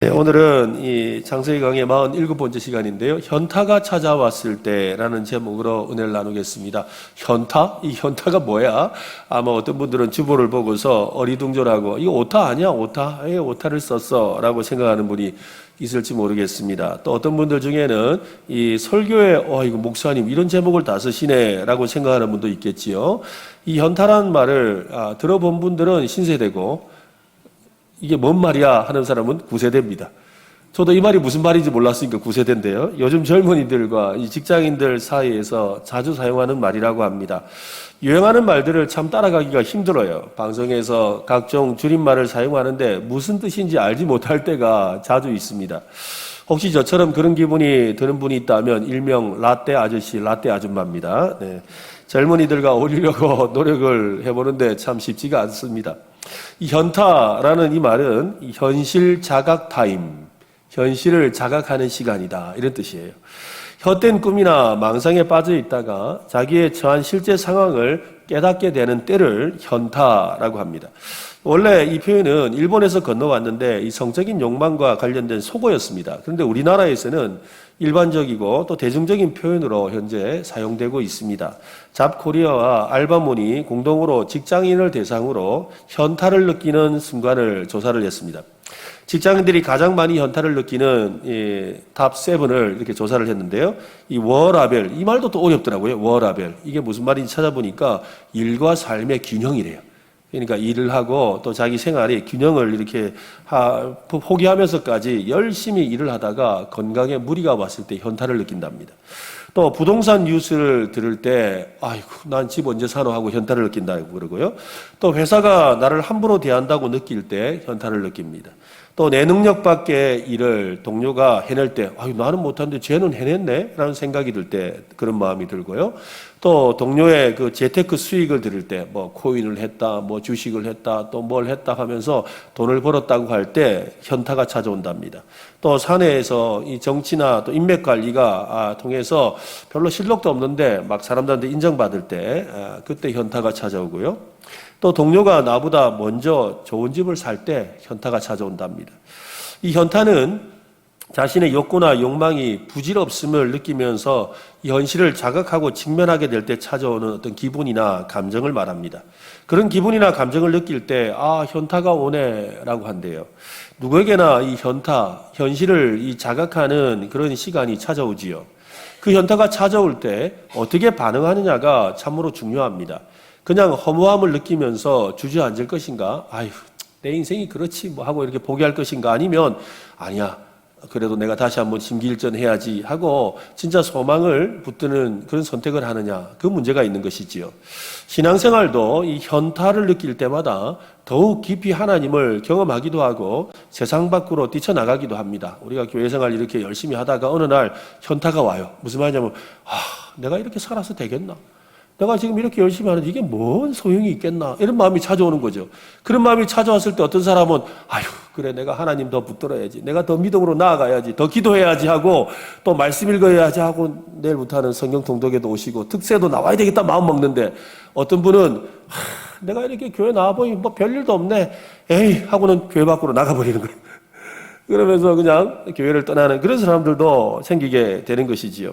네, 오늘은 이 창세기 강의 47번째 시간인데요. 현타가 찾아왔을 때라는 제목으로 은혜를 나누겠습니다. 현타? 이 현타가 뭐야? 아마 어떤 분들은 주보를 보고서 어리둥절하고 이거 오타 아니야? 오타? 왜 오타를 썼어? 라고 생각하는 분이 있을지 모르겠습니다. 또 어떤 분들 중에는 이 설교에 이거 목사님 이런 제목을 다 쓰시네 라고 생각하는 분도 있겠지요. 이 현타라는 말을 들어본 분들은 신세대고 이게 뭔 말이야 하는 사람은 9세대입니다. 저도 이 말이 무슨 말인지 몰랐으니까 9세대인데요. 요즘 젊은이들과 이 직장인들 사이에서 자주 사용하는 말이라고 합니다. 유행하는 말들을 참 따라가기가 힘들어요. 방송에서 각종 줄임말을 사용하는데 무슨 뜻인지 알지 못할 때가 자주 있습니다. 혹시 저처럼 그런 기분이 드는 분이 있다면 일명 라떼 아저씨, 라떼 아줌마입니다. 네. 젊은이들과 어울리려고 노력을 해보는데 참 쉽지가 않습니다. 이 현타라는 이 말은 현실 자각 타임, 현실을 자각하는 시간이다 이런 뜻이에요. 헛된 꿈이나 망상에 빠져 있다가 자기의 처한 실제 상황을 깨닫게 되는 때를 현타라고 합니다. 원래 이 표현은 일본에서 건너왔는데 이 성적인 욕망과 관련된 속어였습니다. 그런데 우리나라에서는 일반적이고 또 대중적인 표현으로 현재 사용되고 있습니다. 잡코리아와 알바몬이 공동으로 직장인을 대상으로 현타를 느끼는 순간을 조사를 했습니다. 직장인들이 가장 많이 현타를 느끼는 탑 7을 이렇게 조사를 했는데요. 이 워라벨, 이 말도 또 어렵더라고요. 워라벨. 이게 무슨 말인지 찾아보니까 일과 삶의 균형이래요. 그러니까 일을 하고 또 자기 생활에 균형을 이렇게 포기하면서까지 열심히 일을 하다가 건강에 무리가 왔을 때 현타를 느낀답니다. 또 부동산 뉴스를 들을 때 아이고 난 집 언제 사노 하고 현타를 느낀다고 그러고요. 또 회사가 나를 함부로 대한다고 느낄 때 현타를 느낍니다. 또 내 능력 밖의 일을 동료가 해낼 때 나는 못하는데 쟤는 해냈네 라는 생각이 들 때 그런 마음이 들고요. 또 동료의 그 재테크 수익을 들을 때 뭐 코인을 했다, 뭐 주식을 했다, 또 뭘 했다 하면서 돈을 벌었다고 할 때 현타가 찾아온답니다. 또 사내에서 이 정치나 또 인맥 관리가 통해서 별로 실력도 없는데 막 사람들한테 인정받을 때 그때 현타가 찾아오고요. 또 동료가 나보다 먼저 좋은 집을 살 때 현타가 찾아온답니다. 이 현타는 자신의 욕구나 욕망이 부질없음을 느끼면서 이 현실을 자각하고 직면하게 될 때 찾아오는 어떤 기분이나 감정을 말합니다. 그런 기분이나 감정을 느낄 때 현타가 오네라고 한대요. 누구에게나 이 현타, 현실을 이 자각하는 그런 시간이 찾아오지요. 그 현타가 찾아올 때 어떻게 반응하느냐가 참으로 중요합니다. 그냥 허무함을 느끼면서 주저앉을 것인가? 내 인생이 그렇지 뭐 하고 이렇게 포기할 것인가? 아니면 아니야. 그래도 내가 다시 한번 심기일전해야지 하고 진짜 소망을 붙드는 그런 선택을 하느냐. 그 문제가 있는 것이지요. 신앙생활도 이 현타를 느낄 때마다 더욱 깊이 하나님을 경험하기도 하고 세상 밖으로 뛰쳐나가기도 합니다. 우리가 교회생활 이렇게 열심히 하다가 어느 날 현타가 와요. 무슨 말이냐면 내가 이렇게 살아서 되겠나? 내가 지금 이렇게 열심히 하는데 이게 뭔 소용이 있겠나? 이런 마음이 찾아오는 거죠. 그런 마음이 찾아왔을 때 어떤 사람은 그래 내가 하나님 더 붙들어야지. 내가 더 믿음으로 나아가야지. 더 기도해야지 하고 또 말씀 읽어야지 하고 내일부터는 성경 통독에도 오시고 특세도 나와야 되겠다 마음 먹는데 어떤 분은 내가 이렇게 교회 나와보니 뭐 별일도 없네. 에이 하고는 교회 밖으로 나가버리는 거예요. 그러면서 그냥 교회를 떠나는 그런 사람들도 생기게 되는 것이지요.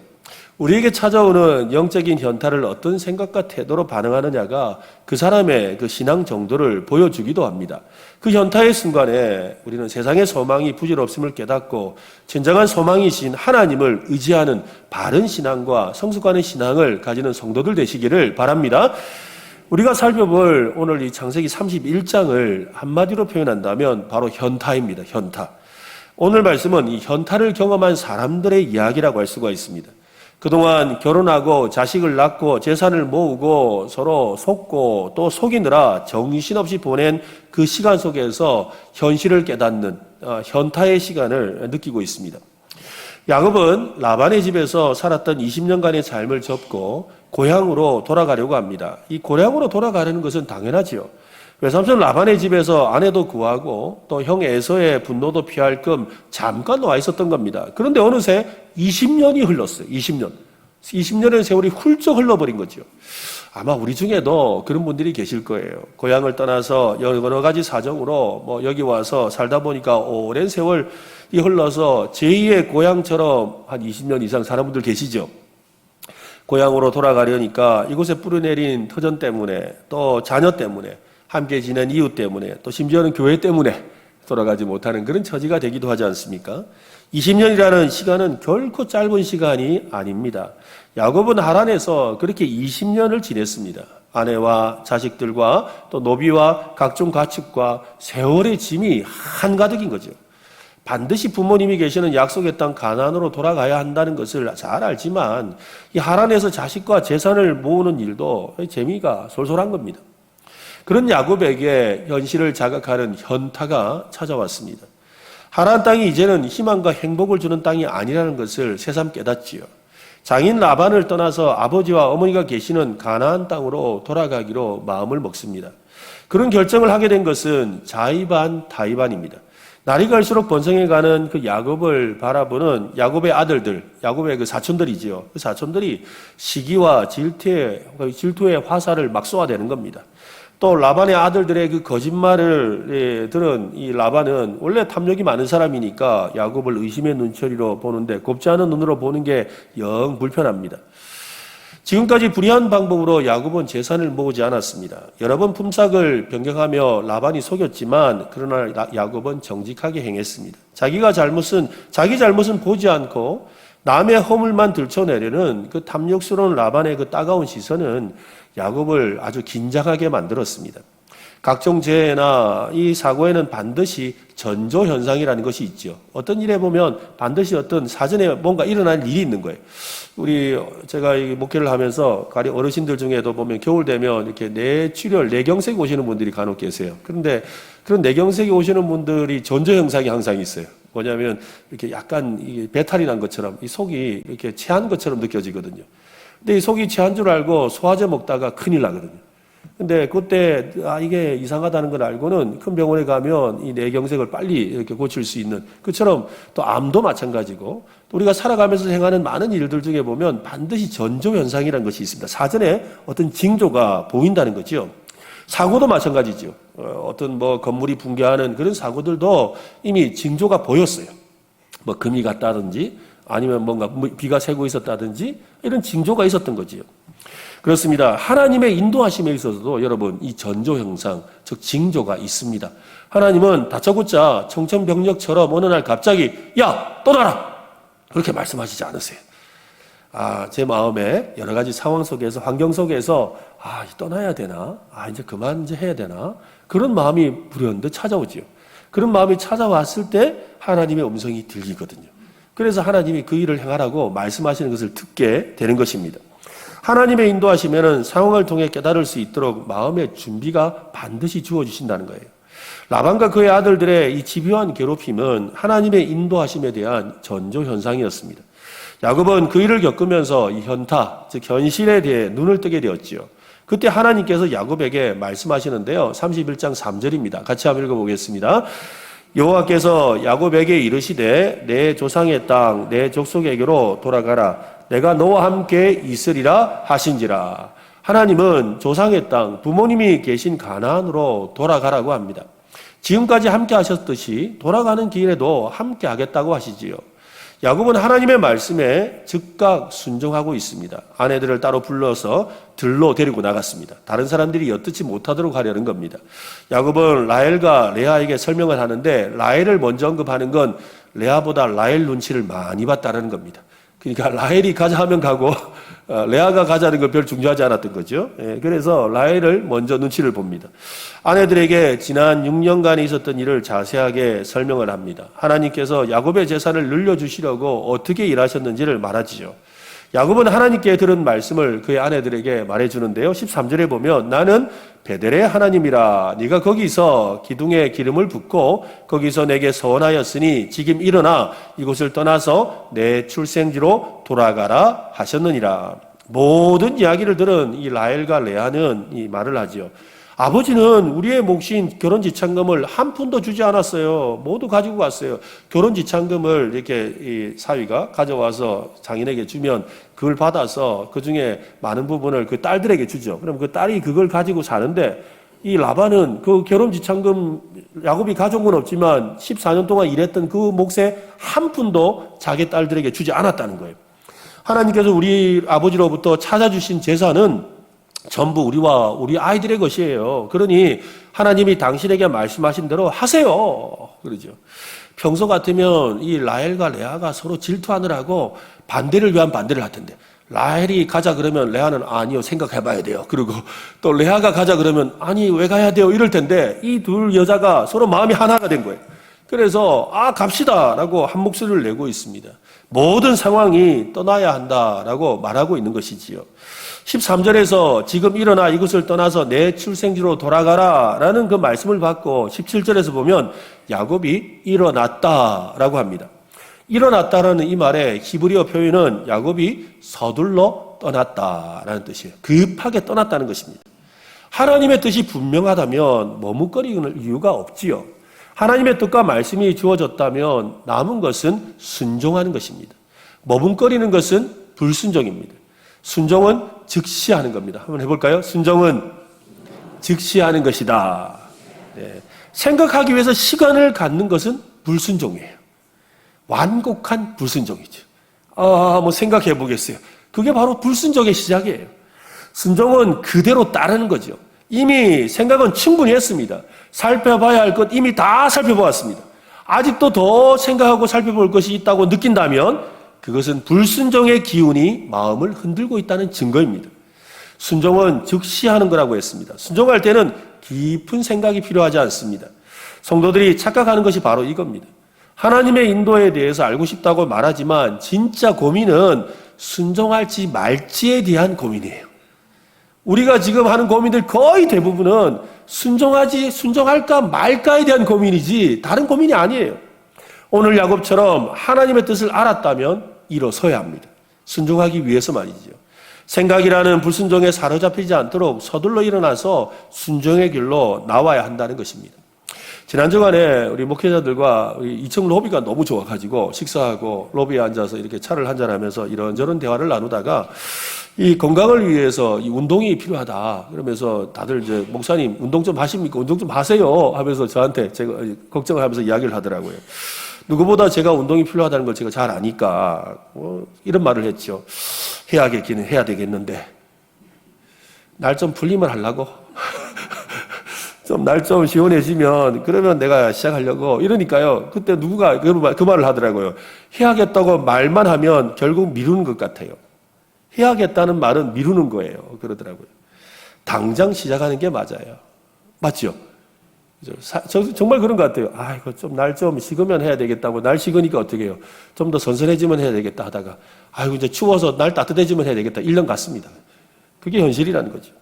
우리에게 찾아오는 영적인 현타를 어떤 생각과 태도로 반응하느냐가 그 사람의 그 신앙 정도를 보여주기도 합니다. 그 현타의 순간에 우리는 세상의 소망이 부질없음을 깨닫고 진정한 소망이신 하나님을 의지하는 바른 신앙과 성숙하는 신앙을 가지는 성도들 되시기를 바랍니다. 우리가 살펴볼 오늘 이 창세기 31장을 한마디로 표현한다면 바로 현타입니다. 현타. 오늘 말씀은 이 현타를 경험한 사람들의 이야기라고 할 수가 있습니다. 그동안 결혼하고 자식을 낳고 재산을 모으고 서로 속고 또 속이느라 정신없이 보낸 그 시간 속에서 현실을 깨닫는 현타의 시간을 느끼고 있습니다. 야곱은 라반의 집에서 살았던 20년간의 삶을 접고 고향으로 돌아가려고 합니다. 이 고향으로 돌아가려는 것은 당연하지요. 외삼촌 라반의 집에서 아내도 구하고 또 형 에서의 분노도 피할 겸 잠깐 와 있었던 겁니다. 그런데 어느새 20년이 흘렀어요. 20년의 세월이 훌쩍 흘러버린 거죠. 아마 우리 중에도 그런 분들이 계실 거예요. 고향을 떠나서 여러 가지 사정으로 여기 와서 살다 보니까 오랜 세월이 흘러서 제2의 고향처럼 한 20년 이상 사는 분들 계시죠. 고향으로 돌아가려니까 이곳에 뿌려내린 터전 때문에 또 자녀 때문에 함께 지낸 이웃 때문에 또 심지어는 교회 때문에 돌아가지 못하는 그런 처지가 되기도 하지 않습니까? 20년이라는 시간은 결코 짧은 시간이 아닙니다. 야곱은 하란에서 그렇게 20년을 지냈습니다. 아내와 자식들과 또 노비와 각종 가축과 세월의 짐이 한가득인 거죠. 반드시 부모님이 계시는 약속의 땅 가나안으로 돌아가야 한다는 것을 잘 알지만 이 하란에서 자식과 재산을 모으는 일도 재미가 솔솔한 겁니다. 그런 야곱에게 현실을 자각하는 현타가 찾아왔습니다. 하란 땅이 이제는 희망과 행복을 주는 땅이 아니라는 것을 새삼 깨닫지요. 장인 라반을 떠나서 아버지와 어머니가 계시는 가나안 땅으로 돌아가기로 마음을 먹습니다. 그런 결정을 하게 된 것은 자이반 다이반입니다. 날이 갈수록 번성해가는 그 야곱을 바라보는 야곱의 아들들, 야곱의 그 사촌들이지요. 그 사촌들이 시기와 질투의 화살을 막 쏘아대는 겁니다. 또 라반의 아들들의 그 거짓말을 들은 이 라반은 원래 탐욕이 많은 사람이니까 야곱을 의심의 눈초리로 보는데 곱지 않은 눈으로 보는 게 영 불편합니다. 지금까지 불의한 방법으로 야곱은 재산을 모으지 않았습니다. 여러 번 품삯을 변경하며 라반이 속였지만 그러나 야곱은 정직하게 행했습니다. 자기 잘못은 보지 않고 남의 허물만 들춰내려는 그 탐욕스러운 라반의 그 따가운 시선은 야곱을 아주 긴장하게 만들었습니다. 각종 재해나 이 사고에는 반드시 전조 현상이라는 것이 있죠. 어떤 일에 보면 반드시 어떤 사전에 뭔가 일어날 일이 있는 거예요. 제가 목회를 하면서 가령 어르신들 중에도 보면 겨울 되면 이렇게 뇌출혈, 뇌경색이 오시는 분들이 간혹 계세요. 그런데 그런 뇌경색이 오시는 분들이 전조 현상이 항상 있어요. 뭐냐면 이렇게 약간 배탈이 난 것처럼 이 속이 이렇게 체한 것처럼 느껴지거든요. 근데 이 속이 체한 줄 알고 소화제 먹다가 큰일 나거든요. 근데 그때 이게 이상하다는 걸 알고는 큰 병원에 가면 이 뇌경색을 빨리 이렇게 고칠 수 있는 그처럼 또 암도 마찬가지고 또 우리가 살아가면서 행하는 많은 일들 중에 보면 반드시 전조 현상이라는 것이 있습니다. 사전에 어떤 징조가 보인다는 거죠. 사고도 마찬가지죠. 어떤 건물이 붕괴하는 그런 사고들도 이미 징조가 보였어요. 금이 갔다든지 아니면 뭔가 비가 새고 있었다든지 이런 징조가 있었던 거지요. 그렇습니다. 하나님의 인도하심에 있어서도 여러분 이 전조 현상, 즉 징조가 있습니다. 하나님은 다짜고짜 청천벽력처럼 어느 날 갑자기 야 떠나라 그렇게 말씀하시지 않으세요. 제 마음에 여러 가지 상황 속에서 환경 속에서 떠나야 되나? 이제 그만 이제 해야 되나? 그런 마음이 불현듯 찾아오지요. 그런 마음이 찾아왔을 때 하나님의 음성이 들리거든요. 그래서 하나님이 그 일을 행하라고 말씀하시는 것을 듣게 되는 것입니다. 하나님의 인도하시면은 상황을 통해 깨달을 수 있도록 마음의 준비가 반드시 주어지신다는 거예요. 라반과 그의 아들들의 이 집요한 괴롭힘은 하나님의 인도하심에 대한 전조 현상이었습니다. 야곱은 그 일을 겪으면서 이 현타, 즉 현실에 대해 눈을 뜨게 되었지요. 그때 하나님께서 야곱에게 말씀하시는데요. 31장 3절입니다. 같이 한번 읽어보겠습니다. 여호와께서 야곱에게 이르시되 내 조상의 땅, 내 족속에게로 돌아가라. 내가 너와 함께 있으리라 하신지라. 하나님은 조상의 땅, 부모님이 계신 가나안으로 돌아가라고 합니다. 지금까지 함께 하셨듯이 돌아가는 길에도 함께 하겠다고 하시지요. 야곱은 하나님의 말씀에 즉각 순종하고 있습니다. 아내들을 따로 불러서 들로 데리고 나갔습니다. 다른 사람들이 엿듣지 못하도록 하려는 겁니다. 야곱은 라헬과 레아에게 설명을 하는데 라헬을 먼저 언급하는 건 레아보다 라헬 눈치를 많이 봤다는 겁니다. 그러니까 라헬이 가자 하면 가고 레아가 가자는 걸 별 중요하지 않았던 거죠. 그래서 라헬을 먼저 눈치를 봅니다. 아내들에게 지난 6년간에 있었던 일을 자세하게 설명을 합니다. 하나님께서 야곱의 재산을 늘려주시려고 어떻게 일하셨는지를 말하지요. 야곱은 하나님께 들은 말씀을 그의 아내들에게 말해주는데요. 13절에 보면 나는 베델의 하나님이라 네가 거기서 기둥에 기름을 붓고 거기서 내게 서원하였으니 지금 일어나 이곳을 떠나서 내 출생지로 돌아가라 하셨느니라. 모든 이야기를 들은 이 라헬과 레아는 이 말을 하지요. 아버지는 우리의 몫인 결혼지참금을 한 푼도 주지 않았어요. 모두 가지고 갔어요. 결혼지참금을 이렇게 이 사위가 가져와서 장인에게 주면 그걸 받아서 그 중에 많은 부분을 그 딸들에게 주죠. 그럼 그 딸이 그걸 가지고 사는데 이 라반은 그 결혼지참금 야곱이 가져온 건 없지만 14년 동안 일했던 그 몫의 한 푼도 자기 딸들에게 주지 않았다는 거예요. 하나님께서 우리 아버지로부터 찾아주신 재산은 전부 우리와 우리 아이들의 것이에요. 그러니 하나님이 당신에게 말씀하신 대로 하세요. 그러죠. 평소 같으면 이 라헬과 레아가 서로 질투하느라고 반대를 위한 반대를 할 텐데 라헬이 가자 그러면 레아는 아니요 생각해봐야 돼요. 그리고 또 레아가 가자 그러면 아니 왜 가야 돼요 이럴 텐데 이 둘 여자가 서로 마음이 하나가 된 거예요. 그래서 갑시다라고 한 목소리를 내고 있습니다. 모든 상황이 떠나야 한다라고 말하고 있는 것이지요. 13절에서 지금 일어나 이곳을 떠나서 내 출생지로 돌아가라 라는 그 말씀을 받고 17절에서 보면 야곱이 일어났다라고 합니다. 일어났다라는 이 말의 히브리어 표현은 야곱이 서둘러 떠났다라는 뜻이에요. 급하게 떠났다는 것입니다. 하나님의 뜻이 분명하다면 머뭇거리는 이유가 없지요. 하나님의 뜻과 말씀이 주어졌다면 남은 것은 순종하는 것입니다. 머뭇거리는 것은 불순종입니다. 순종은 즉시 하는 겁니다. 한번 해볼까요? 순종은 즉시 하는 것이다. 네. 생각하기 위해서 시간을 갖는 것은 불순종이에요. 완곡한 불순종이죠. 뭐 생각해 보겠어요. 그게 바로 불순종의 시작이에요. 순종은 그대로 따르는 거죠. 이미 생각은 충분히 했습니다. 살펴봐야 할 것 이미 다 살펴보았습니다. 아직도 더 생각하고 살펴볼 것이 있다고 느낀다면 그것은 불순종의 기운이 마음을 흔들고 있다는 증거입니다. 순종은 즉시 하는 거라고 했습니다. 순종할 때는 깊은 생각이 필요하지 않습니다. 성도들이 착각하는 것이 바로 이겁니다. 하나님의 인도에 대해서 알고 싶다고 말하지만 진짜 고민은 순종할지 말지에 대한 고민이에요. 우리가 지금 하는 고민들 거의 대부분은 순종할까 말까에 대한 고민이지 다른 고민이 아니에요. 오늘 야곱처럼 하나님의 뜻을 알았다면 일어서야 합니다. 순종하기 위해서 말이죠. 생각이라는 불순종에 사로잡히지 않도록 서둘러 일어나서 순종의 길로 나와야 한다는 것입니다. 지난 주간에 우리 목회자들과 우리 2층 로비가 너무 좋아가지고 식사하고 로비에 앉아서 이렇게 차를 한잔하면서 이런저런 대화를 나누다가 이 건강을 위해서 이 운동이 필요하다. 그러면서 다들 이제 목사님 운동 좀 하십니까? 운동 좀 하세요. 하면서 저한테 제가 걱정을 하면서 이야기를 하더라고요. 누구보다 제가 운동이 필요하다는 걸 제가 잘 아니까 이런 말을 했죠. 해야겠기는 해야 되겠는데 날 좀 풀림을 하려고 좀 날 좀 시원해지면 그러면 내가 시작하려고 이러니까요. 그때 누구가 그 말을 하더라고요. 해야겠다고 말만 하면 결국 미루는 것 같아요. 해야겠다는 말은 미루는 거예요. 그러더라고요. 당장 시작하는 게 맞아요. 맞죠? 정말 그런 것 같아요. 이거 좀 날 좀 식으면 해야 되겠다고. 날 식으니까 어떻게 해요? 좀 더 선선해지면 해야 되겠다 하다가 이제 추워서 날 따뜻해지면 해야 되겠다. 1년 갔습니다. 그게 현실이라는 거죠.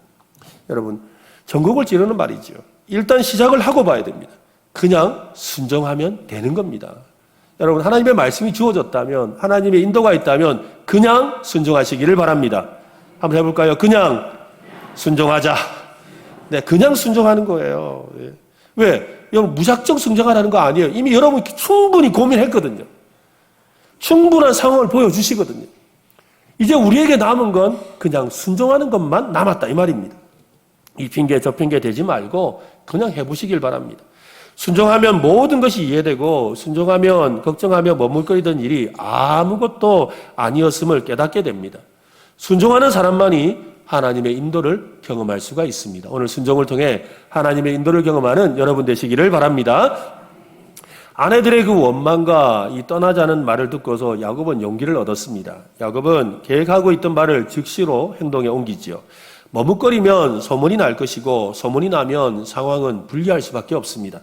여러분, 전국을 찌르는 말이죠. 일단 시작을 하고 봐야 됩니다. 그냥 순종하면 되는 겁니다. 여러분, 하나님의 말씀이 주어졌다면, 하나님의 인도가 있다면 그냥 순종하시기를 바랍니다. 한번 해볼까요? 그냥 순종하자. 네, 그냥 순종하는 거예요. 왜? 여러분, 무작정 순종하라는 거 아니에요. 이미 여러분 충분히 고민했거든요. 충분한 상황을 보여주시거든요. 이제 우리에게 남은 건 그냥 순종하는 것만 남았다 이 말입니다. 이 핑계 저 핑계 대지 말고 그냥 해보시길 바랍니다. 순종하면 모든 것이 이해되고 순종하면 걱정하며 머물거리던 일이 아무것도 아니었음을 깨닫게 됩니다. 순종하는 사람만이 하나님의 인도를 경험할 수가 있습니다. 오늘 순종을 통해 하나님의 인도를 경험하는 여러분 되시기를 바랍니다. 아내들의 그 원망과 이 떠나자는 말을 듣고서 야곱은 용기를 얻었습니다. 야곱은 계획하고 있던 말을 즉시로 행동에 옮기지요. 머뭇거리면 소문이 날 것이고 소문이 나면 상황은 불리할 수밖에 없습니다.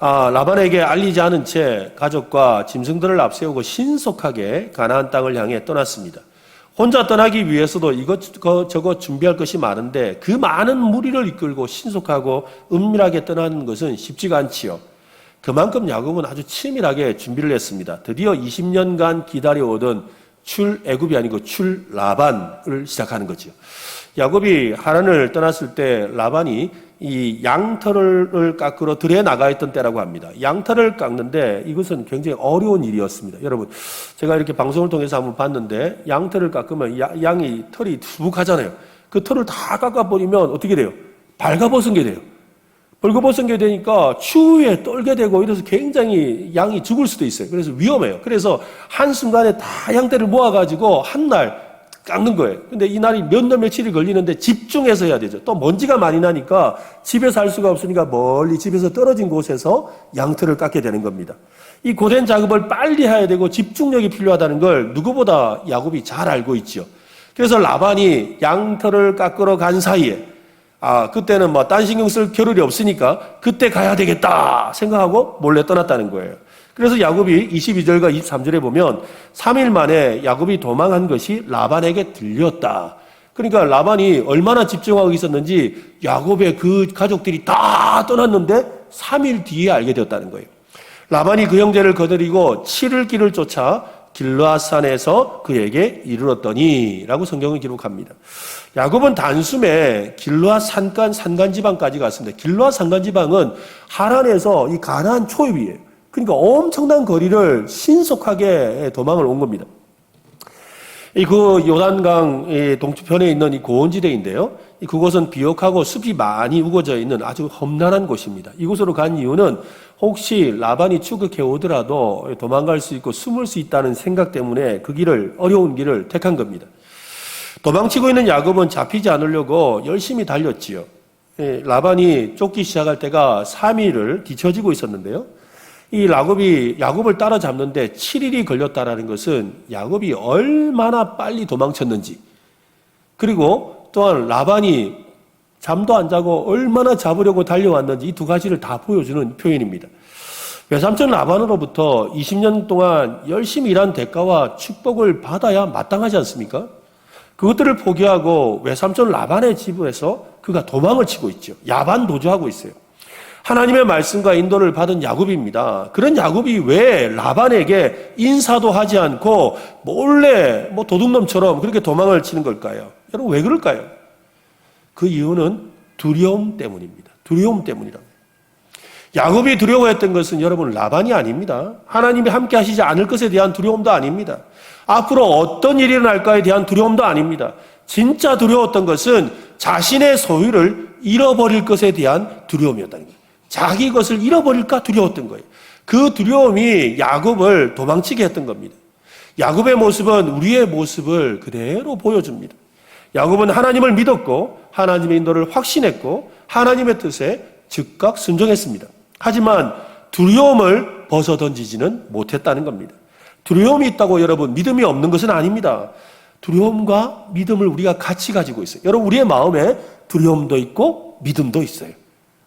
라반에게 알리지 않은 채 가족과 짐승들을 앞세우고 신속하게 가나안 땅을 향해 떠났습니다. 혼자 떠나기 위해서도 이것저것 준비할 것이 많은데 그 많은 무리를 이끌고 신속하고 은밀하게 떠나는 것은 쉽지가 않지요. 그만큼 야곱은 아주 치밀하게 준비를 했습니다. 드디어 20년간 기다려오던 출애굽이 아니고 출라반을 시작하는 거죠. 야곱이 하란을 떠났을 때 라반이 이 양털을 깎으러 들에 나가 있던 때라고 합니다. 양털을 깎는데 이것은 굉장히 어려운 일이었습니다. 여러분, 제가 이렇게 방송을 통해서 한번 봤는데 양털을 깎으면 양이 털이 수북하잖아요. 그 털을 다 깎아버리면 어떻게 돼요? 발가벗은 게 돼요. 벌거벗은 게 되니까 추위에 떨게 되고 이래서 굉장히 양이 죽을 수도 있어요. 그래서 위험해요. 그래서 한순간에 다 양떼를 모아가지고 한 날 깎는 거예요. 근데 이 날이 몇 날 며칠이 걸리는데 집중해서 해야 되죠. 또 먼지가 많이 나니까 집에서 할 수가 없으니까 멀리 집에서 떨어진 곳에서 양털을 깎게 되는 겁니다. 이 고된 작업을 빨리 해야 되고 집중력이 필요하다는 걸 누구보다 야곱이 잘 알고 있죠. 그래서 라반이 양털을 깎으러 간 사이에 그때는 뭐 딴 신경 쓸 겨를이 없으니까 그때 가야 되겠다 생각하고 몰래 떠났다는 거예요. 그래서 야곱이 22절과 23절에 보면 3일 만에 야곱이 도망한 것이 라반에게 들렸다. 그러니까 라반이 얼마나 집중하고 있었는지 야곱의 그 가족들이 다 떠났는데 3일 뒤에 알게 되었다는 거예요. 라반이 그 형제를 거느리고 7일 길을 쫓아 길르앗산에서 그에게 이르렀더니 라고 성경은 기록합니다. 야곱은 단숨에 길르앗 산간지방까지 갔습니다. 길르앗 산간지방은 하란에서 이 가나안 초입이에요. 그러니까 엄청난 거리를 신속하게 도망을 온 겁니다. 그 요단강 동쪽편에 있는 이 고원지대인데요. 그곳은 비옥하고 숲이 많이 우거져 있는 아주 험난한 곳입니다. 이곳으로 간 이유는 혹시 라반이 추격해 오더라도 도망갈 수 있고 숨을 수 있다는 생각 때문에 그 길을, 어려운 길을 택한 겁니다. 도망치고 있는 야곱은 잡히지 않으려고 열심히 달렸지요. 라반이 쫓기 시작할 때가 3일을 뒤처지고 있었는데요. 이 야곱을 따라잡는데 7일이 걸렸다라는 것은 야곱이 얼마나 빨리 도망쳤는지, 그리고 또한 라반이 잠도 안 자고 얼마나 잡으려고 달려왔는지 이 두 가지를 다 보여주는 표현입니다. 외삼촌 라반으로부터 20년 동안 열심히 일한 대가와 축복을 받아야 마땅하지 않습니까? 그것들을 포기하고 외삼촌 라반의 집에서 그가 도망을 치고 있죠. 야반 도주하고 있어요. 하나님의 말씀과 인도를 받은 야곱입니다. 그런 야곱이 왜 라반에게 인사도 하지 않고 몰래 도둑놈처럼 그렇게 도망을 치는 걸까요? 여러분, 왜 그럴까요? 그 이유는 두려움 때문입니다. 두려움 때문이랍니다. 야곱이 두려워했던 것은 여러분 라반이 아닙니다. 하나님이 함께 하시지 않을 것에 대한 두려움도 아닙니다. 앞으로 어떤 일이 일어날까에 대한 두려움도 아닙니다. 진짜 두려웠던 것은 자신의 소유를 잃어버릴 것에 대한 두려움이었다는 거예요. 자기 것을 잃어버릴까 두려웠던 거예요. 그 두려움이 야곱을 도망치게 했던 겁니다. 야곱의 모습은 우리의 모습을 그대로 보여줍니다. 야곱은 하나님을 믿었고 하나님의 인도를 확신했고 하나님의 뜻에 즉각 순종했습니다. 하지만 두려움을 벗어던지지는 못했다는 겁니다. 두려움이 있다고 여러분 믿음이 없는 것은 아닙니다. 두려움과 믿음을 우리가 같이 가지고 있어요. 여러분, 우리의 마음에 두려움도 있고 믿음도 있어요.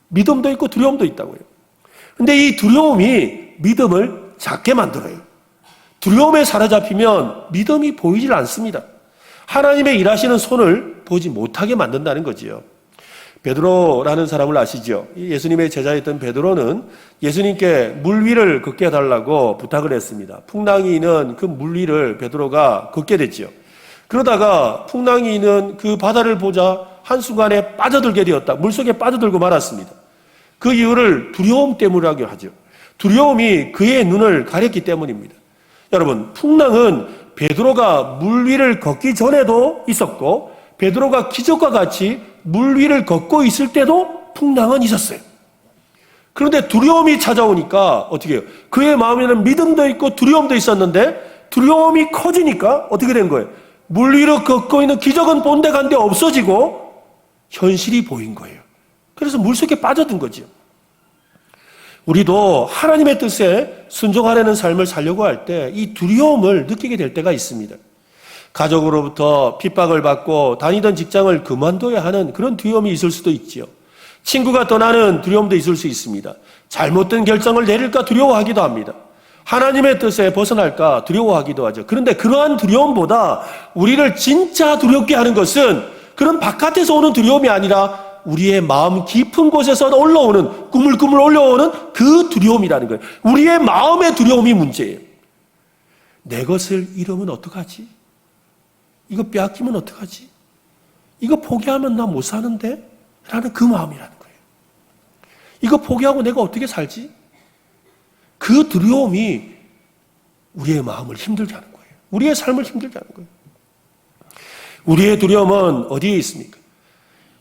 믿음도 있고 두려움도 있다고요. 근데 이 두려움이 믿음을 작게 만들어요. 두려움에 사로잡히면 믿음이 보이질 않습니다. 하나님의 일하시는 손을 보지 못하게 만든다는 거지요. 베드로라는 사람을 아시죠? 예수님의 제자였던 베드로는 예수님께 물 위를 걷게 해달라고 부탁을 했습니다. 풍랑이 있는 그 물 위를 베드로가 걷게 됐죠. 그러다가 풍랑이 있는 그 바다를 보자 한순간에 빠져들게 되었다. 물속에 빠져들고 말았습니다. 그 이유를 두려움 때문이라고 하죠. 두려움이 그의 눈을 가렸기 때문입니다. 여러분, 풍랑은 베드로가 물 위를 걷기 전에도 있었고 베드로가 기적과 같이 물 위를 걷고 있을 때도 풍랑은 있었어요. 그런데 두려움이 찾아오니까 어떻게 해요? 그의 마음에는 믿음도 있고 두려움도 있었는데 두려움이 커지니까 어떻게 된 거예요? 물 위로 걷고 있는 기적은 본데간데 없어지고 현실이 보인 거예요. 그래서 물속에 빠져든 거죠. 우리도 하나님의 뜻에 순종하려는 삶을 살려고 할 때 이 두려움을 느끼게 될 때가 있습니다. 가족으로부터 핍박을 받고 다니던 직장을 그만둬야 하는 그런 두려움이 있을 수도 있지요. 친구가 떠나는 두려움도 있을 수 있습니다. 잘못된 결정을 내릴까 두려워하기도 합니다. 하나님의 뜻에 벗어날까 두려워하기도 하죠. 그런데 그러한 두려움보다 우리를 진짜 두렵게 하는 것은 그런 바깥에서 오는 두려움이 아니라 우리의 마음 깊은 곳에서 올라오는, 꾸물꾸물 올라오는 그 두려움이라는 거예요. 우리의 마음의 두려움이 문제예요. 내 것을 잃으면 어떡하지? 이거 빼앗기면 어떡하지? 이거 포기하면 나 못 사는데? 라는 그 마음이라는 거예요. 이거 포기하고 내가 어떻게 살지? 그 두려움이 우리의 마음을 힘들게 하는 거예요. 우리의 삶을 힘들게 하는 거예요. 우리의 두려움은 어디에 있습니까?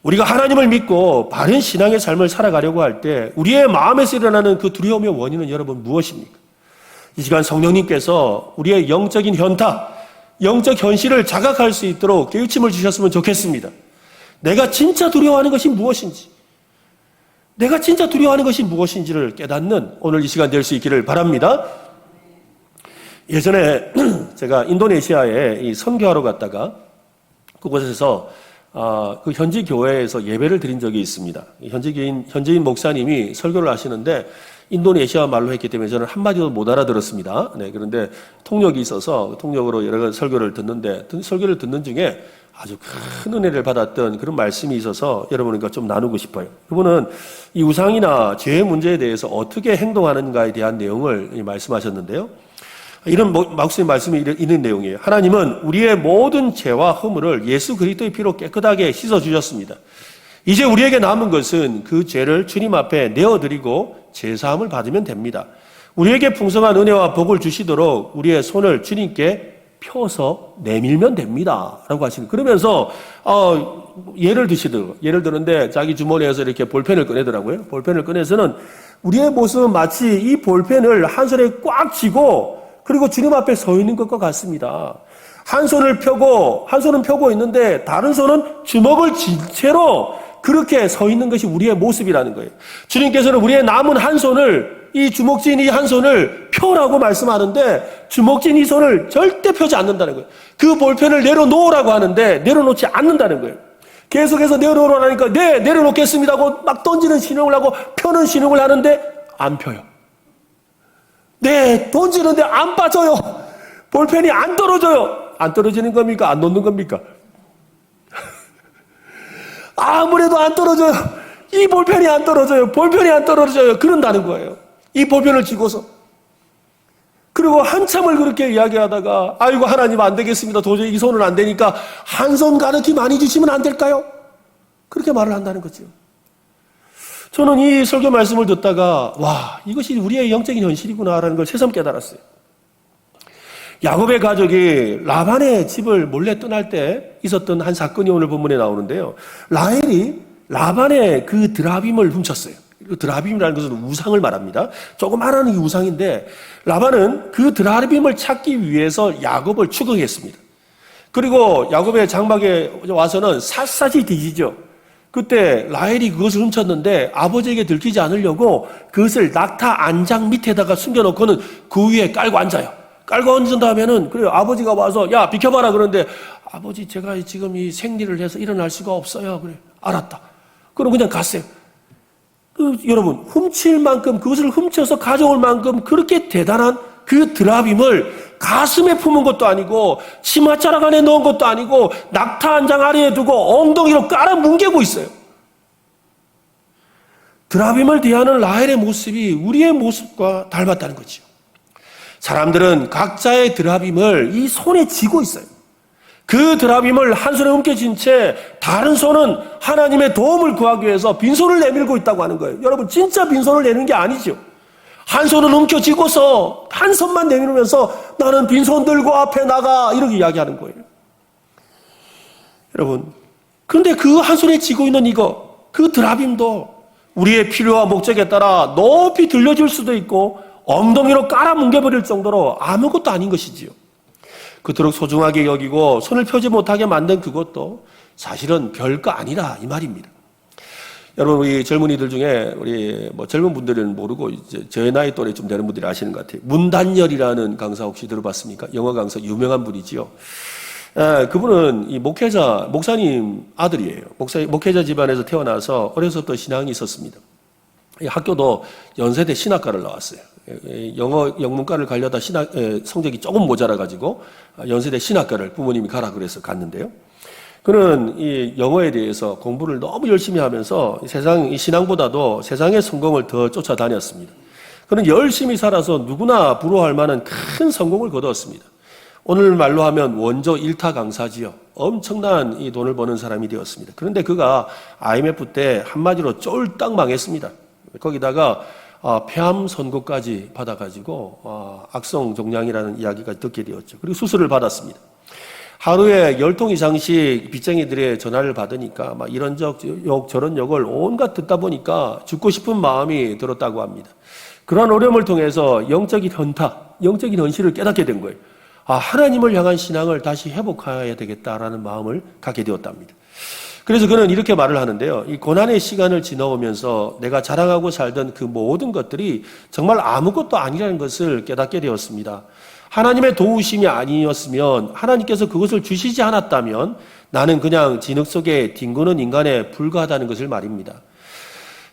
우리가 하나님을 믿고 바른 신앙의 삶을 살아가려고 할 때 우리의 마음에서 일어나는 그 두려움의 원인은 여러분 무엇입니까? 이 시간 성령님께서 우리의 영적인 현타, 영적 현실을 자각할 수 있도록 깨우침을 주셨으면 좋겠습니다. 내가 진짜 두려워하는 것이 무엇인지, 내가 진짜 두려워하는 것이 무엇인지를 깨닫는 오늘 이 시간 될 수 있기를 바랍니다. 예전에 제가 인도네시아에 선교하러 갔다가 그곳에서 그 현지 교회에서 예배를 드린 적이 있습니다. 현지인 목사님이 설교를 하시는데 인도네시아 말로 했기 때문에 저는 한마디도 못 알아들었습니다. 네, 그런데 통역이 있어서 통역으로 여러 가지 설교를 듣는데 설교를 듣는 중에 아주 큰 은혜를 받았던 그런 말씀이 있어서 여러분과 좀 나누고 싶어요. 그분은 이 우상이나 죄의 문제에 대해서 어떻게 행동하는가에 대한 내용을 말씀하셨는데요. 이런 목사님 말씀이 있는 내용이에요. 하나님은 우리의 모든 죄와 허물을 예수 그리스도의 피로 깨끗하게 씻어주셨습니다. 이제 우리에게 남은 것은 그 죄를 주님 앞에 내어드리고 제사함을 받으면 됩니다. 우리에게 풍성한 은혜와 복을 주시도록 우리의 손을 주님께 펴서 내밀면 됩니다. 라고 하시는. 그러면서 예를 드는데 자기 주머니에서 이렇게 볼펜을 꺼내더라고요. 볼펜을 꺼내서는 우리의 모습은 마치 이 볼펜을 한 손에 꽉 쥐고 그리고 주님 앞에 서 있는 것과 같습니다. 한 손은 펴고 있는데 다른 손은 주먹을 쥔 채로 그렇게 서 있는 것이 우리의 모습이라는 거예요. 주님께서는 우리의 남은 한 손을, 이 주먹진 이 한 손을 펴라고 말씀하는데 주먹진 이 손을 절대 펴지 않는다는 거예요. 그 볼펜을 내려놓으라고 하는데 내려놓지 않는다는 거예요. 계속해서 내려놓으라니까 네, 내려놓겠습니다 하고 막 던지는 신용을 하고 펴는 신용을 하는데 안 펴요. 네, 던지는데 안 빠져요. 볼펜이 안 떨어져요. 안 떨어지는 겁니까? 안 놓는 겁니까? 아무래도 안 떨어져요. 이 볼펜이 안 떨어져요. 볼펜이 안 떨어져요. 그런다는 거예요. 이 볼펜을 쥐고서. 그리고 한참을 그렇게 이야기하다가 아이고 하나님 안 되겠습니다. 도저히 이 손은 안 되니까 한 손 가득히 많이 주시면 안 될까요? 그렇게 말을 한다는 거죠. 저는 이 설교 말씀을 듣다가 와, 이것이 우리의 영적인 현실이구나라는 걸 새삼 깨달았어요. 야곱의 가족이 라반의 집을 몰래 떠날 때 있었던 한 사건이 오늘 본문에 나오는데요. 라헬이 라반의 그 드라빔을 훔쳤어요. 드라빔이라는 것은 우상을 말합니다. 조그마한 이 우상인데 라반은 그 드라빔을 찾기 위해서 야곱을 추격했습니다. 그리고 야곱의 장막에 와서는 샅샅이 뒤지죠. 그때 라헬이 그것을 훔쳤는데 아버지에게 들키지 않으려고 그것을 낙타 안장 밑에다가 숨겨놓고는 그 위에 깔고 앉아요. 깔고 앉은 다음에는 그래요. 아버지가 와서 야 비켜봐라 그러는데 아버지 제가 지금 이 생리를 해서 일어날 수가 없어요. 그래 알았다. 그럼 그냥 갔어요. 여러분 훔칠 만큼 그것을 훔쳐서 가져올 만큼 그렇게 대단한 그 드라빔을 가슴에 품은 것도 아니고 치맛자락 안에 넣은 것도 아니고 낙타 한 장 아래에 두고 엉덩이로 깔아 뭉개고 있어요. 드라빔을 대하는 라헬의 모습이 우리의 모습과 닮았다는 거죠. 사람들은 각자의 드라빔을 이 손에 쥐고 있어요. 그 드라빔을 한 손에 움켜쥔 채 다른 손은 하나님의 도움을 구하기 위해서 빈손을 내밀고 있다고 하는 거예요. 여러분 진짜 빈손을 내는 게 아니죠. 한 손은 움켜쥐고서 한 손만 내밀면서 나는 빈손 들고 앞에 나가 이렇게 이야기하는 거예요. 여러분 그런데 그 한 손에 쥐고 있는 이거 그 드라빔도 우리의 필요와 목적에 따라 높이 들려줄 수도 있고 엉덩이로 깔아 뭉개버릴 정도로 아무것도 아닌 것이지요. 그토록 소중하게 여기고 손을 펴지 못하게 만든 그것도 사실은 별거 아니라 이 말입니다. 여러분 우리 젊은이들 중에 우리 젊은 분들은 모르고 이제 저의 나이 또래 좀 되는 분들이 아시는 것 같아요. 문단열이라는 강사 혹시 들어봤습니까? 영어 강사 유명한 분이지요. 그분은 이 목사님 아들이에요. 목회자 집안에서 태어나서 어려서부터 신앙이 있었습니다. 학교도 연세대 신학과를 나왔어요. 영어 영문과를 가려다 성적이 조금 모자라가지고 연세대 신학과를 부모님이 가라 그래서 갔는데요. 그는 이 영어에 대해서 공부를 너무 열심히 하면서 이 신앙보다도 세상의 성공을 더 쫓아다녔습니다. 그는 열심히 살아서 누구나 부러워할 만한 큰 성공을 거두었습니다. 오늘 말로 하면 원조 1타 강사지요. 엄청난 이 돈을 버는 사람이 되었습니다. 그런데 그가 IMF 때 한마디로 쫄딱 망했습니다. 거기다가 폐암 선고까지 받아가지고 악성종양이라는 이야기까지 듣게 되었죠. 그리고 수술을 받았습니다. 하루에 10통 이상씩 빚쟁이들의 전화를 받으니까 막 이런 욕 저런 욕을 온갖 듣다 보니까 죽고 싶은 마음이 들었다고 합니다. 그러한 어려움을 통해서 영적인 현타, 영적인 현실을 깨닫게 된 거예요. 하나님을 향한 신앙을 다시 회복해야 되겠다라는 마음을 갖게 되었답니다. 그래서 그는 이렇게 말을 하는데요. 이 고난의 시간을 지나오면서 내가 자랑하고 살던 그 모든 것들이 정말 아무것도 아니라는 것을 깨닫게 되었습니다. 하나님의 도우심이 아니었으면, 하나님께서 그것을 주시지 않았다면 나는 그냥 진흙 속에 뒹구는 인간에 불과하다는 것을 말입니다.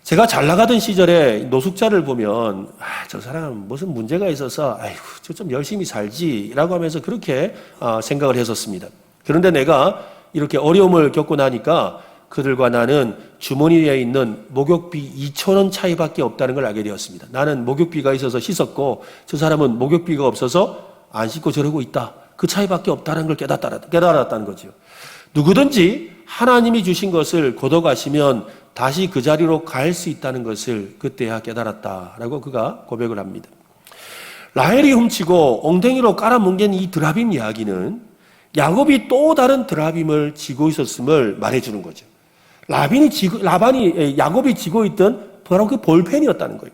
제가 잘 나가던 시절에 노숙자를 보면 저 사람 무슨 문제가 있어서 아이고 저 좀 열심히 살지라고 하면서 그렇게 생각을 했었습니다. 그런데 내가 이렇게 어려움을 겪고 나니까 그들과 나는 주머니에 있는 목욕비 2,000원 차이밖에 없다는 걸 알게 되었습니다. 나는 목욕비가 있어서 씻었고 저 사람은 목욕비가 없어서 안 씻고 저러고 있다. 그 차이밖에 없다는 걸 깨달았다는 거죠. 누구든지 하나님이 주신 것을 거둬가시면 다시 그 자리로 갈 수 있다는 것을 그때야 깨달았다라고 그가 고백을 합니다. 라헬이 훔치고 엉덩이로 깔아뭉갠 이 드라빔 이야기는 야곱이 또 다른 드라빔을 쥐고 있었음을 말해주는 거죠. 야곱이 쥐고 있던 바로 그 볼펜이었다는 거예요.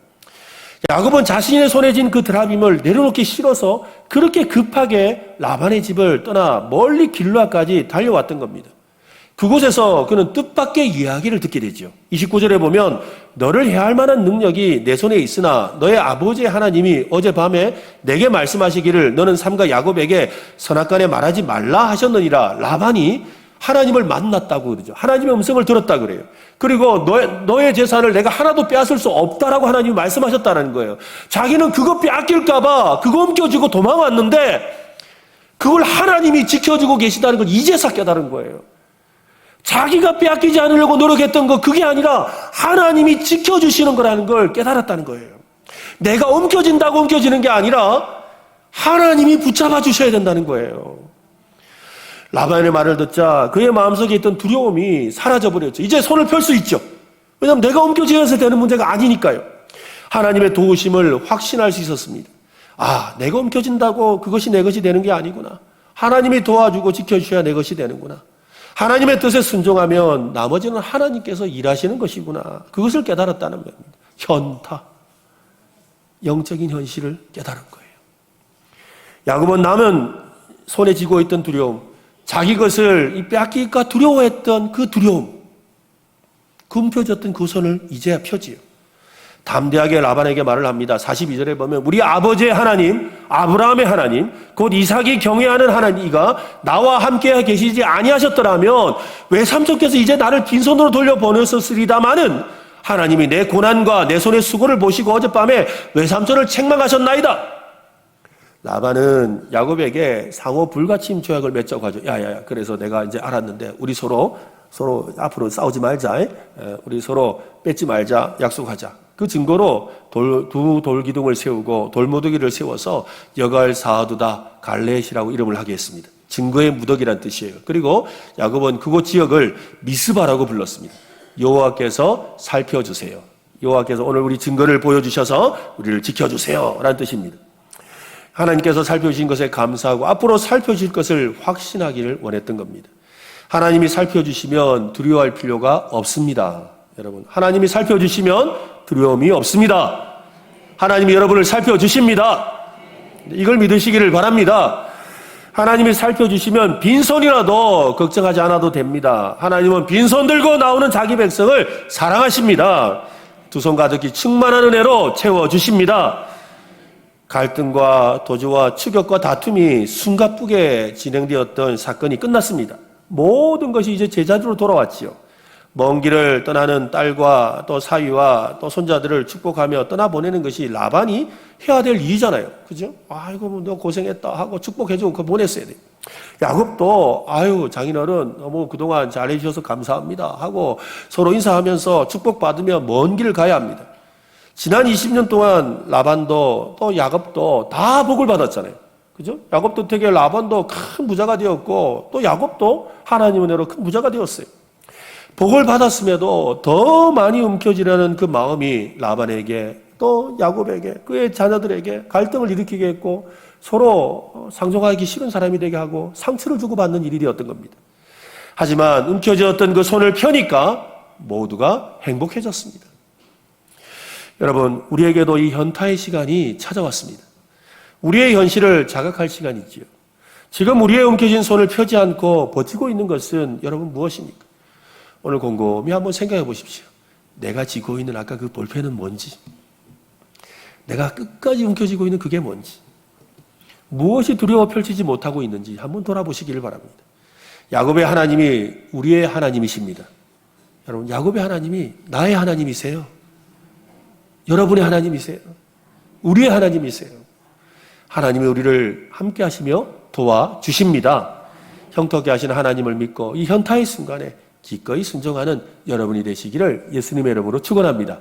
야곱은 자신의 손에 쥔 그 드라빔을 내려놓기 싫어서 그렇게 급하게 라반의 집을 떠나 멀리 길르앗까지 달려왔던 겁니다. 그곳에서 그는 뜻밖의 이야기를 듣게 되죠. 29절에 보면 너를 해할 만한 능력이 내 손에 있으나 너의 아버지의 하나님이 어젯밤에 내게 말씀하시기를 너는 삼가 야곱에게 선악간에 말하지 말라 하셨느니라. 라반이 하나님을 만났다고 그러죠. 하나님의 음성을 들었다 그래요. 그리고 너의 재산을 내가 하나도 빼앗을 수 없다라고 하나님이 말씀하셨다는 거예요. 자기는 그거 빼앗길까봐 그거 옮겨주고 도망왔는데 그걸 하나님이 지켜주고 계시다는 걸 이제서 깨달은 거예요. 자기가 빼앗기지 않으려고 노력했던 거 그게 아니라 하나님이 지켜주시는 거라는 걸 깨달았다는 거예요. 내가 옮겨진다고 옮겨지는 게 아니라 하나님이 붙잡아 주셔야 된다는 거예요. 라반의 말을 듣자 그의 마음속에 있던 두려움이 사라져버렸죠. 이제 손을 펼 수 있죠. 왜냐하면 내가 옮겨져서 되는 문제가 아니니까요. 하나님의 도우심을 확신할 수 있었습니다. 내가 옮겨진다고 그것이 내 것이 되는 게 아니구나. 하나님이 도와주고 지켜주셔야 내 것이 되는구나. 하나님의 뜻에 순종하면 나머지는 하나님께서 일하시는 것이구나. 그것을 깨달았다는 겁니다. 현타, 영적인 현실을 깨달은 거예요. 야곱은 남은 손에 쥐고 있던 두려움, 자기 것을 빼앗길까 두려워했던 그 두려움, 굽혀졌던 그 손을 이제야 펴지요. 담대하게 라반에게 말을 합니다. 42절에 보면 우리 아버지의 하나님, 아브라함의 하나님, 곧 이삭이 경외하는 하나님이가 나와 함께 계시지 아니하셨더라면 외삼촌께서 이제 나를 빈손으로 돌려보냈었으리다마는 하나님이 내 고난과 내 손의 수고를 보시고 어젯밤에 외삼촌을 책망하셨나이다. 라반은 야곱에게 상호 불가침 조약을 맺자고 하죠. 야야야, 그래서 내가 이제 알았는데 우리 서로 앞으로 싸우지 말자. 우리 서로 뺏지 말자. 약속하자. 그 증거로 두 돌기둥을 세우고 돌무더기를 세워서 여갈 사두다 갈렛이라고 이름을 하게 했습니다. 증거의 무더기란 뜻이에요. 그리고 야곱은 그곳 지역을 미스바라고 불렀습니다. 여호와께서 살펴주세요. 여호와께서 오늘 우리 증거를 보여주셔서 우리를 지켜주세요 라는 뜻입니다. 하나님께서 살펴주신 것에 감사하고 앞으로 살펴주실 것을 확신하기를 원했던 겁니다. 하나님이 살펴주시면 두려워할 필요가 없습니다. 여러분, 하나님이 살펴주시면 두려움이 없습니다. 하나님이 여러분을 살펴주십니다. 이걸 믿으시기를 바랍니다. 하나님이 살펴주시면 빈손이라도 걱정하지 않아도 됩니다. 하나님은 빈손 들고 나오는 자기 백성을 사랑하십니다. 두 손 가득히 충만한 은혜로 채워주십니다. 갈등과 도주와 추격과 다툼이 숨가쁘게 진행되었던 사건이 끝났습니다. 모든 것이 이제 제자리로 돌아왔지요. 먼 길을 떠나는 딸과 또 사위와 또 손자들을 축복하며 떠나보내는 것이 라반이 해야 될 일이잖아요. 그죠? 아이고, 너 고생했다 하고 축복해주고 그거 보냈어야 돼요. 야곱도, 장인어른 너무 그동안 잘해주셔서 감사합니다 하고 서로 인사하면서 축복받으며 먼 길을 가야 합니다. 지난 20년 동안 라반도 또 야곱도 다 복을 받았잖아요. 그죠? 야곱도 되게 라반도 큰 부자가 되었고 또 야곱도 하나님 은혜로 큰 부자가 되었어요. 복을 받았음에도 더 많이 움켜쥐려는 그 마음이 라반에게 또 야곱에게 그의 자녀들에게 갈등을 일으키게 했고 서로 상종하기 싫은 사람이 되게 하고 상처를 주고받는 일이 되었던 겁니다. 하지만 움켜쥐었던 그 손을 펴니까 모두가 행복해졌습니다. 여러분, 우리에게도 이 현타의 시간이 찾아왔습니다. 우리의 현실을 자각할 시간이지요. 지금 우리의 움켜진 손을 펴지 않고 버티고 있는 것은 여러분 무엇입니까? 오늘 곰곰이 한번 생각해 보십시오. 내가 쥐고 있는 아까 그 볼펜은 뭔지, 내가 끝까지 움켜쥐고 있는 그게 뭔지, 무엇이 두려워 펼치지 못하고 있는지 한번 돌아보시기를 바랍니다. 야곱의 하나님이 우리의 하나님이십니다. 여러분, 야곱의 하나님이 나의 하나님이세요. 여러분의 하나님이세요. 우리의 하나님이세요. 하나님이 우리를 함께 하시며 도와주십니다. 형통케 하시는 하나님을 믿고 이 현타의 순간에 기꺼이 순종하는 여러분이 되시기를 예수님의 이름으로 축원합니다.